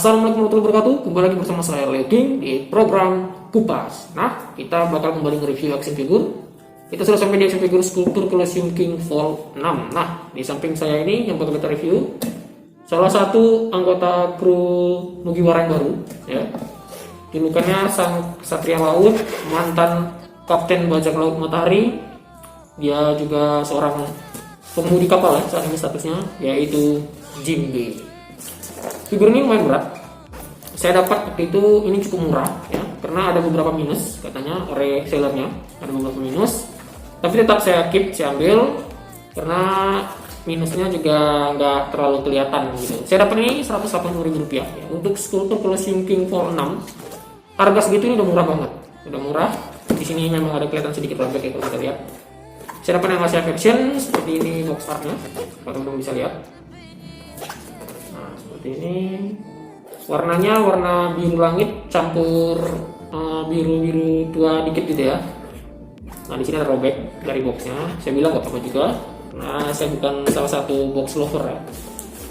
Assalamualaikum warahmatullahi wabarakatuh. Kembali lagi bersama saya Leo King di program Kupas. Nah, kita bakal kembali nge-review action figure. Kita sudah sampai di action figure skulptur Colosseum King Vol 6. Nah, di samping saya ini yang bakal kita review salah satu anggota kru Mugiwara yang baru, ya. Julukannya Sang Satria Laut, mantan Kapten Bajak Laut Matahari. Dia juga seorang pengemudi kapal ya, saat ini statusnya, yaitu Jinbe. Figur ini lumayan berat. Saya dapat waktu itu ini cukup murah ya, karena ada beberapa minus katanya resellernya, ada beberapa minus. Tapi tetap saya keep, saya ambil karena minusnya juga nggak terlalu kelihatan gitu. Saya dapat ini Rp180.000 ya. Untuk skulptur Colosseum King Vol 6, harga segitu ini udah murah banget, udah murah. Di sini memang ada kelihatan sedikit robek ya kalau kita lihat. Saya dapat yang masih action seperti ini box artnya, teman-teman bisa lihat. Ini warnanya warna biru langit campur biru-biru tua dikit gitu ya. Nah, di sini ada robek dari boxnya. Saya bilang gak apa-apa juga. Nah, saya bukan salah satu box lover ya.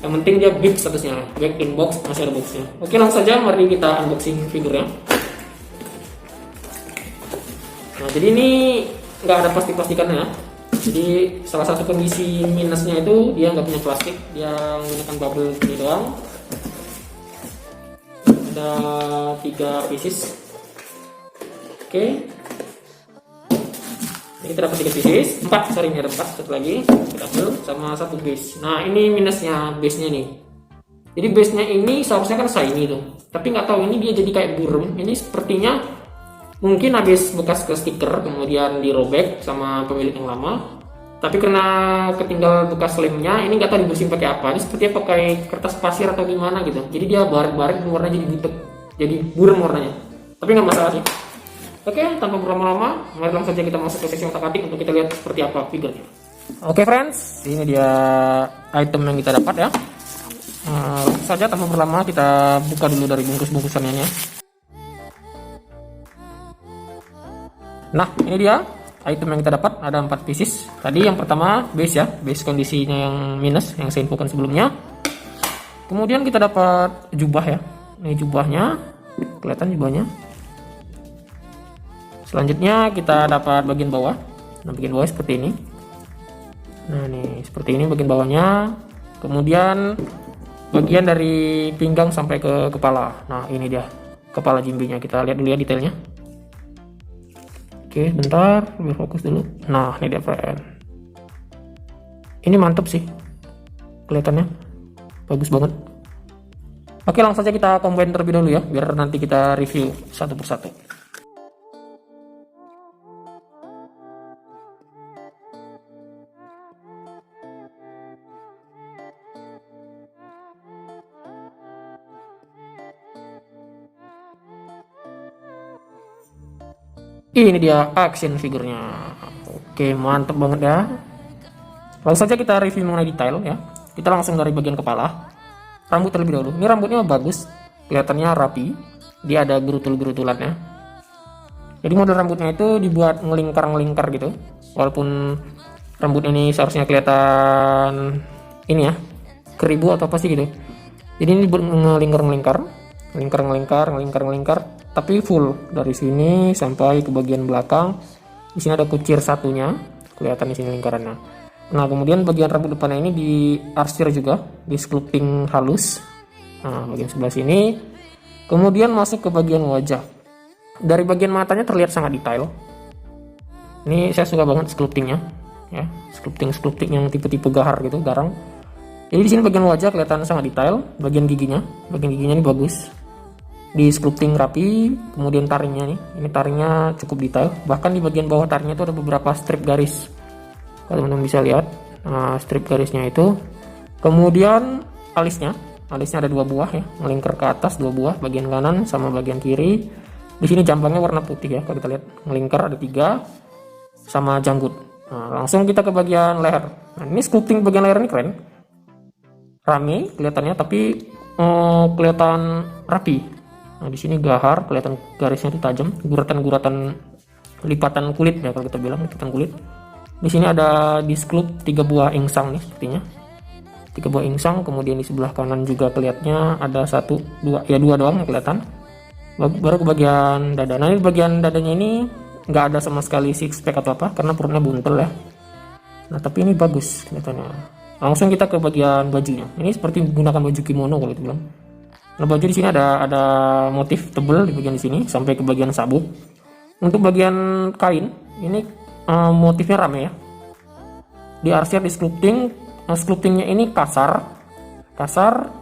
Yang penting dia big statusnya, back in box, masih ada boxnya. Oke, langsung saja mari kita unboxing figurnya. Nah, jadi ini nggak ada plastik-plastikannya. Jadi salah satu kondisi minusnya itu dia nggak punya plastik, dia menggunakan bubble ini doang. Ada 3 pieces. Oke. Ini kita dapat 3 pieces, 4 sorry ini ada 4, satu lagi kita ambil sama 1 base. Nah ini minusnya base-nya nih. Jadi base-nya ini seharusnya kan shiny tuh, tapi nggak tahu ini dia jadi kayak burem. Ini sepertinya mungkin habis bekas ke stiker kemudian dirobek sama pemilik yang lama. Tapi karena ketinggal bekas lemnya, ini nggak tahu dibersihin pakai apa. Ini sepertinya pakai kertas pasir atau gimana gitu. Jadi dia baret-baret, warnanya jadi butek, jadi buram warnanya. Tapi nggak masalah sih. Oke, tanpa berlama-lama, mari langsung saja kita masuk ke sesi otak-atik untuk kita lihat seperti apa figurnya. Oke friends, ini dia item yang kita dapat ya. Langsung saja tanpa berlama kita buka dulu dari bungkus-bungkusannya ya. Nah, ini dia item yang kita dapat, ada 4 pieces. Tadi yang pertama base ya, base kondisinya yang minus yang saya infokan sebelumnya. Kemudian kita dapat jubah ya. Ini jubahnya, kelihatan jubahnya. Selanjutnya kita dapat bagian bawah. Nah, bagian bawah seperti ini. Nah, nih seperti ini bagian bawahnya. Kemudian bagian dari pinggang sampai ke kepala. Nah, ini dia kepala Jinbe-nya. Kita lihat dulu ya detailnya. Oke, bentar, biar fokus dulu. Nah, ini dia friend. Ini mantep sih, kelihatannya bagus banget. Oke, langsung saja kita combine terlebih dahulu ya, biar nanti kita review satu persatu. Ini dia action figurnya. Oke, mantep banget ya. Langsung saja kita review mengenai detail ya. Kita langsung dari bagian kepala. Rambut terlebih dahulu. Ini rambutnya bagus, kelihatannya rapi. Dia ada gerutul-gerutulannya. Jadi model rambutnya itu dibuat ngelingkar-ngelingkar gitu. Walaupun rambut ini seharusnya kelihatan ini ya, keribu atau apa sih gitu. Jadi ini dibuat ngelingkar-ngelingkar, ngelingkar-ngelingkar, tapi full dari sini sampai ke bagian belakang. Di sini ada kucir satunya, kelihatan di sini lingkarannya. Nah, kemudian bagian rambut depannya ini diarsir juga, di sculpting halus. Nah, bagian sebelah sini. Kemudian masuk ke bagian wajah. Dari bagian matanya terlihat sangat detail. Ini saya suka banget sculptingnya, ya, sculpting yang tipe-tipe gahar gitu, garang. Jadi di sini bagian wajah kelihatan sangat detail. Bagian giginya ini bagus. Di sculpting rapi, kemudian taringnya nih, ini taringnya cukup detail. Bahkan di bagian bawah taringnya itu ada beberapa strip garis. Kalau teman-teman bisa lihat, nah, strip garisnya itu. Kemudian alisnya ada 2 buah ya, melingkar ke atas 2 buah, bagian kanan sama bagian kiri. Di sini jambangnya warna putih ya, kalau kita lihat melingkar ada 3 sama janggut. Nah, langsung kita ke bagian leher. Nah, ini sculpting bagian leher ini keren, rame kelihatannya, tapi kelihatan rapi. Nah, di sini gahar, kelihatan garisnya itu tajam, guratan-guratan lipatan kulit ya, kalau kita bilang lipatan kulit. Di sini ada di sculpt 3 buah insang nih sepertinya. 3 buah insang. Kemudian di sebelah kanan juga kelihatannya ada 1 2 ya, 2 doang yang kelihatan. Baru ke bagian dada. Nah, ini bagian dadanya ini nggak ada sama sekali six pack atau apa karena perutnya buntel ya. Nah, tapi ini bagus kelihatannya. Langsung kita ke bagian bajunya. Ini seperti menggunakan baju kimono kalau itu bilang. Nah, baju di sini ada motif tebel di bagian di sini sampai ke bagian sabuk. Untuk bagian kain ini motifnya rame ya. Diarsir di sculpting. Sculptingnya ini kasar,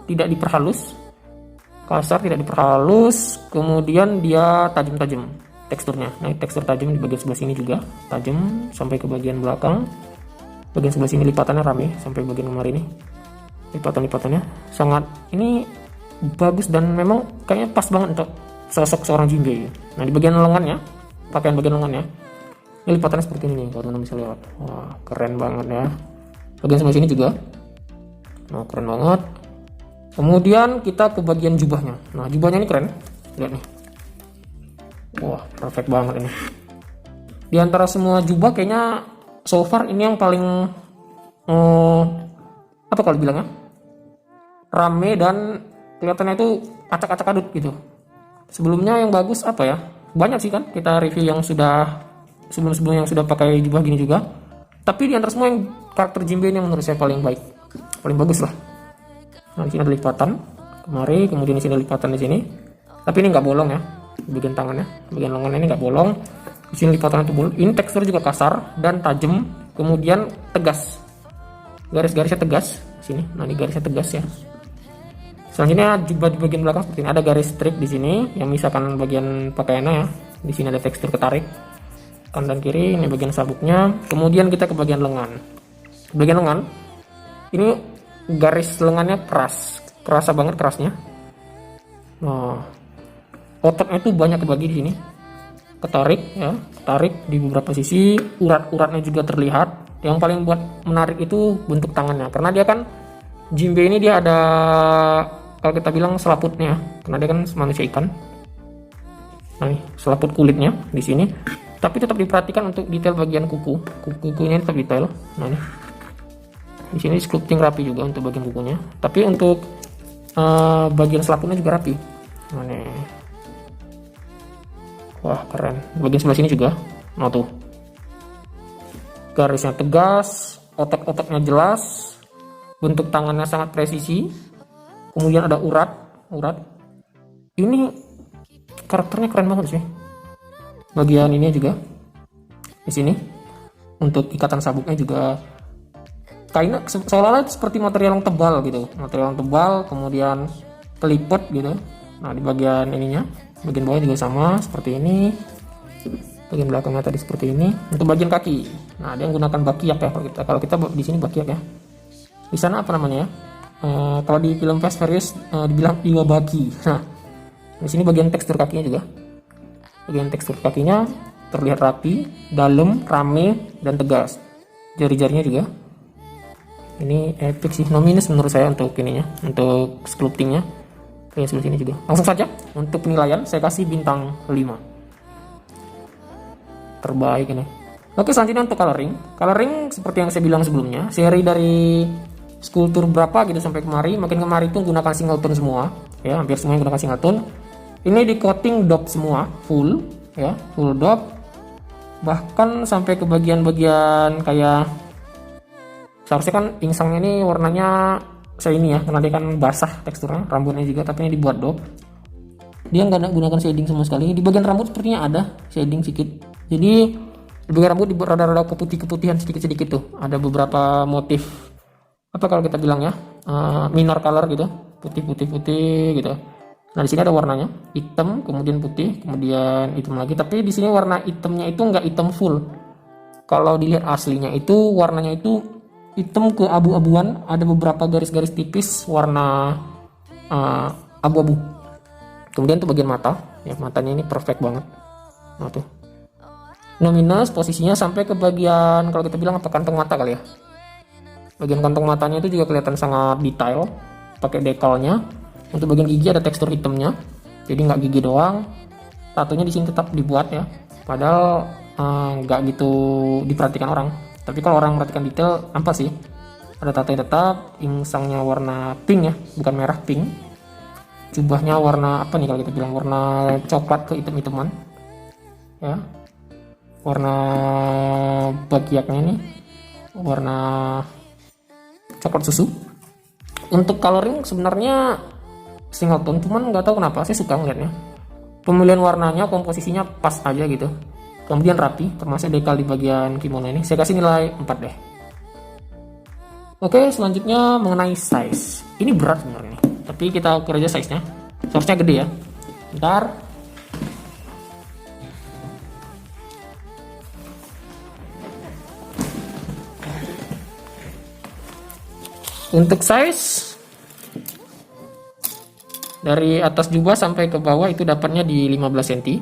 tidak diperhalus. Kemudian dia tajam-tajam teksturnya. Nah, tekstur tajam di bagian sebelah sini juga tajam sampai ke bagian belakang. Bagian sebelah sini lipatannya rame sampai bagian kemarin ini. Lipatan-lipatannya sangat ini bagus dan memang kayaknya pas banget untuk sosok seorang Jinbei. Nah, di bagian lengannya, pakaian bagian lengannya, ini lipatannya seperti ini nih, kalau teman-teman bisa lihat. Wah, keren banget ya. Bagian sebelah sini juga, nah keren banget. Kemudian kita ke bagian jubahnya. Nah, jubahnya ini keren, lihat nih. Wah, perfect banget ini. Di antara semua jubah kayaknya so far ini yang paling apa kalau bilangnya, rame dan kelihatannya itu acak-acak adut gitu. Sebelumnya yang bagus apa ya, banyak sih kan kita review yang sudah sebelum-sebelumnya yang sudah pakai jubah gini juga. Tapi di antara semua yang karakter Jinbei ini menurut saya paling baik, paling bagus lah. Nah, di sini ada lipatan kemari, kemudian di sini ada lipatan di sini. Tapi ini nggak bolong ya, bagian tangannya, bagian lengannya ini nggak bolong. Di sini lipatannya tebal. Ini tekstur juga kasar dan tajam, kemudian tegas. Garis-garisnya tegas sini. Nah, ini garisnya tegas ya. Selanjutnya jubah di bagian belakang seperti ini, ada garis strip di sini yang misalkan bagian pakaiannya ya. Di sini ada tekstur ketarik kanan dan kiri. Ini bagian sabuknya. Kemudian kita ke bagian lengan. Bagian lengan ini garis lengannya kerasa banget kerasnya. Nah, ototnya itu banyak kebagi di sini, ketarik ya, ketarik di beberapa sisi. Urat-uratnya juga terlihat. Yang paling buat menarik itu bentuk tangannya, karena dia kan Jinbei ini dia ada, kalau kita bilang selaputnya, karena dia kan manusia ikan. Nah, ini selaput kulitnya di sini, tapi tetap diperhatikan untuk detail bagian kukunya tetap detail. Nah, ini di sini sculpting rapi juga untuk bagian kukunya, tapi untuk bagian selaputnya juga rapi. Nah, ini. Wah, keren. Bagian sebelah sini juga. Nah, tuh garisnya tegas, otot-ototnya jelas, bentuk tangannya sangat presisi. Kemudian ada urat. Ini karakternya keren banget sih. Bagian ini juga di sini untuk ikatan sabuknya juga kainnya seolah-olah seperti material yang tebal gitu, kemudian kelipet gitu. Nah, di bagian ininya, bagian bawah juga sama seperti ini. Bagian belakangnya tadi seperti ini. Untuk bagian kaki, nah dia menggunakan bakiak ya, kalau kita di sini bakiak ya. Di sana apa namanya ya? Kalau di film Fast Furious dibilang iwabaki. Nah, di sini bagian tekstur kakinya juga. Bagian tekstur kakinya terlihat rapi, dalam, rame, dan tegas. Jari-jarinya juga. Ini epic sih, no minus menurut saya untuk ininya, untuk sculptingnya. Kayak sebelah sini juga. Langsung saja untuk penilaian saya kasih bintang 5. Terbaik ini. Oke, selanjutnya untuk coloring seperti yang saya bilang sebelumnya, seri dari skulptur berapa gitu sampai kemari, makin kemari itu menggunakan single tone semua ya, hampir semua menggunakan single tone. Ini di coating dop semua, full ya, full dop, bahkan sampai ke bagian-bagian kayak seharusnya kan insangnya ini warnanya saya ini ya, karena dia kan basah teksturnya, rambutnya juga, tapi ini dibuat dop. Dia nggak gunakan shading sama sekali. Di bagian rambut sepertinya ada shading sedikit. Jadi di bagian rambut di rada-rada keputihan sedikit-sedikit tuh. Ada beberapa motif apa kalau kita bilang ya, minor color gitu, putih gitu. Nah, di sini ada warnanya hitam, kemudian putih, kemudian hitam lagi. Tapi di sini warna hitamnya itu nggak hitam full. Kalau dilihat aslinya itu warnanya itu hitam ke abu-abuan. Ada beberapa garis-garis tipis warna abu-abu. Kemudian tuh bagian mata, ya matanya ini perfect banget. Nah tuh, no minus posisinya sampai ke bagian kalau kita bilang apa, kantong mata kali ya. Bagian kantong matanya itu juga kelihatan sangat detail, pakai dekalnya. Untuk bagian gigi ada tekstur hitamnya, jadi nggak gigi doang. Tatonya di sini tetap dibuat ya, padahal nggak gitu diperhatikan orang. Tapi kalau orang perhatikan detail, nampak sih Ada tato tetap, insangnya warna pink ya, bukan merah, pink. Jubahnya warna apa nih kalau kita bilang, warna coklat ke hitam-hitaman ya. Warna bagiaknya nih warna coklat susu. Untuk coloring sebenarnya single tone, cuman nggak tahu kenapa saya suka ngeliatnya. Pemilihan warnanya, komposisinya pas aja gitu. Kemudian rapi, termasuk dekal di bagian kimono ini. Saya kasih nilai 4 deh. Oke, selanjutnya mengenai size. Ini berat sebenarnya, tapi kita ukur aja size-nya. Source-nya gede ya. Bentar. Untuk size dari atas jubah sampai ke bawah itu dapatnya di 15 cm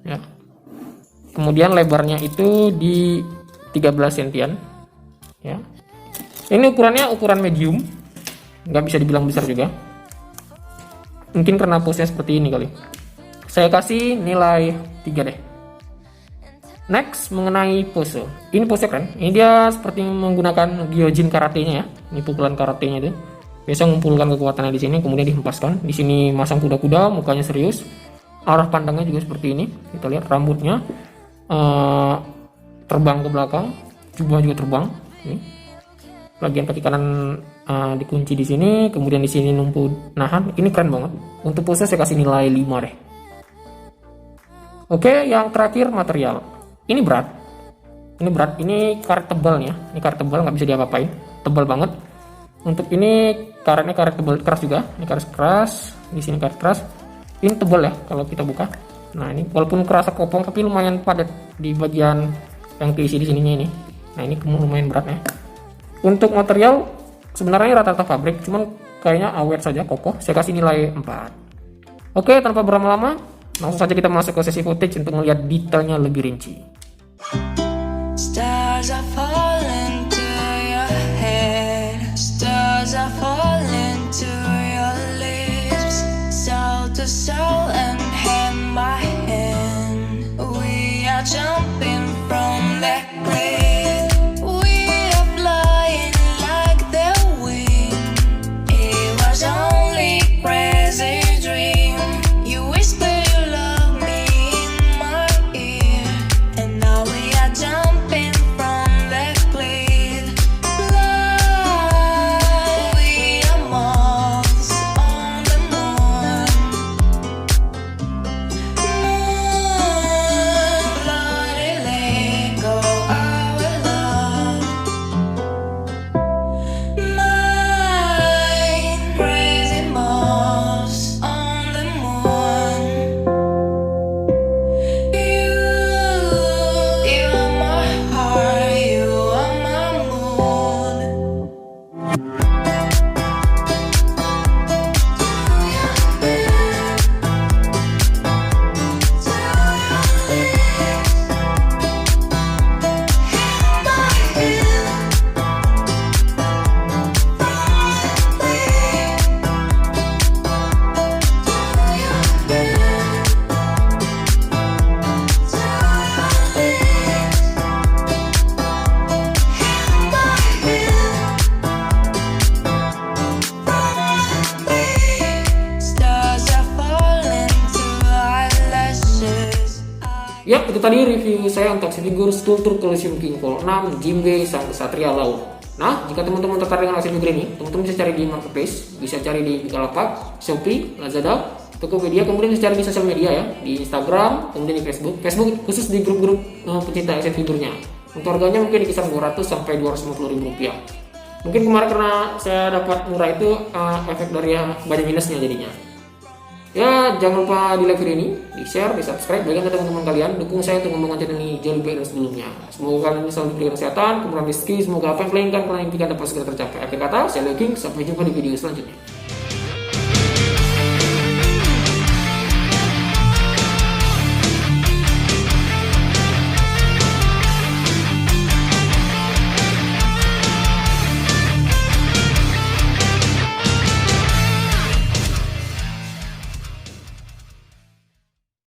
ya. Kemudian lebarnya itu di 13 cm ya. Ini ukurannya ukuran medium, nggak bisa dibilang besar juga, mungkin karena pose-nya seperti ini kali. Saya kasih nilai 3 deh. Next, mengenai pose. Ini pose keren. Ini dia seperti menggunakan gyojin karatenya ya. Ini pukulan karatenya itu. Biasa mengumpulkan kekuatannya di sini, kemudian dihempaskan. Di sini masang kuda-kuda, mukanya serius. Arah pandangnya juga seperti ini. Kita lihat rambutnya terbang ke belakang, jubah juga terbang. Ini. Bagian kaki kanan dikunci di sini, kemudian di sini numpuk nahan. Ini keren banget. Untuk pose saya kasih nilai 5 deh. Oke, yang terakhir material. Ini berat. Ini karet tebal ya. Ini karet tebal, nggak bisa diapa-apain. Tebal banget. Untuk ini karetnya karet tebal keras juga. Ini karet keras. Di sini karet keras. Ini tebal ya kalau kita buka. Nah ini walaupun kerasa kopong tapi lumayan padat di bagian yang keisi di sininya ini. Nah ini lumayan berat ya. Untuk material sebenarnya rata-rata pabrik, cuman kayaknya awet saja, kokoh. Saya kasih nilai 4. Oke, tanpa berlama-lama, langsung saja kita masuk ke sesi footage untuk melihat detailnya lebih rinci. Stars are falling to your head. Stars are falling to your lips. Soul to soul and hand by hand. We are jumping from that cliff. We are flying like the wind. It was only crazy dream. You whisper you love me in my ear, and now we are jumping from that cliff. Fly, we are moths on the moon. Moon, bloody let go our love. Mine, crazy moths on the moon. You are my heart, you are my moon. Stars are falling to eyelashes. Ya, itu tadi review saya untuk action figure Sculpture Colosseum King Cole 6 Jinbei Sang Kesatria Laut. Nah, jika teman-teman tertarik dengan action figure ini, teman-teman bisa cari di marketplace, bisa cari di Bukalapak, Shopee, Lazada, Tokopedia, kemudian bisa cari di sosial media ya, di Instagram, kemudian di Facebook khusus di grup-grup pecinta action figurnya. Untuk harganya mungkin di kisaran 200 sampai 250 ribu rupiah. Mungkin kemarin karena saya dapat murah itu efek dari yang banyak minusnya jadinya. Ya, jangan lupa di like video ini, di share, di subscribe, bagikan ke teman-teman kalian. Dukung saya untuk membangun channel ini jauh lebih baik dari sebelumnya. Semoga kalian selalu diberikan kesehatan, kemudian rezeki, semoga apa yang kalian impikan dapat segera tercapai. Akhir kata, saya Leo King, sampai jumpa di video selanjutnya.